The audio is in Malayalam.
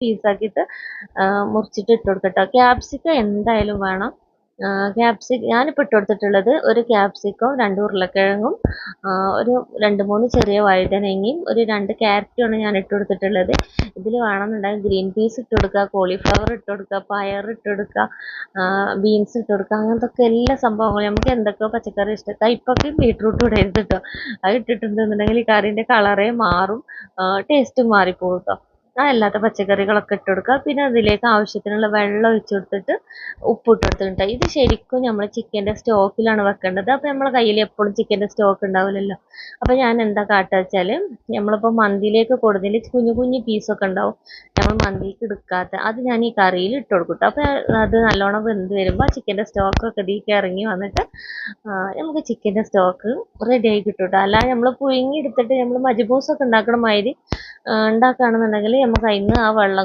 പീസാക്കിയിട്ട് മുറിച്ചിട്ട് ഇട്ട് കൊടുക്കട്ടോ. ക്യാപ്സിക്കം എന്തായാലും വേണം. ഞാനിപ്പോൾ ഇട്ട് കൊടുത്തിട്ടുള്ളത് ഒരു ക്യാപ്സിക്കം, 2 ഉരുളക്കിഴങ്ങും, ഒരു 2-3 ചെറിയ വഴുതനങ്ങയും ഒരു 2 ക്യാരറ്റുമാണ് ഞാൻ ഇട്ട് കൊടുത്തിട്ടുള്ളത്. ഇതിൽ വേണമെന്നുണ്ടെങ്കിൽ ഗ്രീൻ പീസ് ഇട്ട് കൊടുക്കുക, കോളിഫ്ലവർ ഇട്ട് കൊടുക്കുക, പയർ ഇട്ട് കൊടുക്കുക, ബീൻസ് ഇട്ട് കൊടുക്കുക. അങ്ങനത്തെ എല്ലാ സംഭവങ്ങളും നമുക്ക് എന്തൊക്കെയോ പച്ചക്കറി ഇഷ്ടം. കയ്പയ്ക്കും ബീട്രൂട്ടും ഇടരുത് കേട്ടോ. അത് ഇട്ടിട്ടുണ്ടെന്നുണ്ടെങ്കിൽ ഈ കറീൻ്റെ കളറേ മാറും, ടേസ്റ്റും മാറിപ്പോകും കേട്ടോ. അല്ലാത്ത പച്ചക്കറികളൊക്കെ ഇട്ട് കൊടുക്കുക. പിന്നെ അതിലേക്ക് ആവശ്യത്തിനുള്ള വെള്ളം ഒഴിച്ച് കൊടുത്തിട്ട് ഉപ്പ് ഇട്ട് കൊടുത്തിട്ടുണ്ട്. ഇത് ശരിക്കും നമ്മൾ ചിക്കൻ്റെ സ്റ്റോക്കിലാണ് വെക്കേണ്ടത്. അപ്പോൾ നമ്മളെ കയ്യിൽ എപ്പോഴും ചിക്കൻ്റെ സ്റ്റോക്ക് ഉണ്ടാവില്ലല്ലോ. അപ്പോൾ ഞാൻ എന്താ കാട്ടുക വെച്ചാൽ, നമ്മളിപ്പോൾ മന്തിയിലേക്ക് കൊടുന്നതിൽ കുഞ്ഞു കുഞ്ഞു പീസൊക്കെ ഉണ്ടാവും, നമ്മൾ മന്തിക്ക് എടുക്കാത്ത, അത് ഞാൻ ഈ കറിയിൽ ഇട്ട് കൊടുക്കും. അപ്പോൾ അത് നല്ലോണം വെന്ത് വരുമ്പോൾ ചിക്കൻ്റെ സ്റ്റോക്കൊക്കെ ഇതിലേക്ക് ഇറങ്ങി വന്നിട്ട് നമുക്ക് ചിക്കൻ്റെ സ്റ്റോക്ക് റെഡി ആയി കിട്ടും കേട്ടോ. അല്ലാതെ നമ്മൾ പുഴുങ്ങി എടുത്തിട്ട് നമ്മൾ മജ്ബൂസൊക്കെ ഉണ്ടാക്കണ മാതിരി ഉണ്ടാക്കുകയാണെന്നുണ്ടെങ്കിൽ നമുക്ക് അതിൽ നിന്ന് ആ വെള്ളം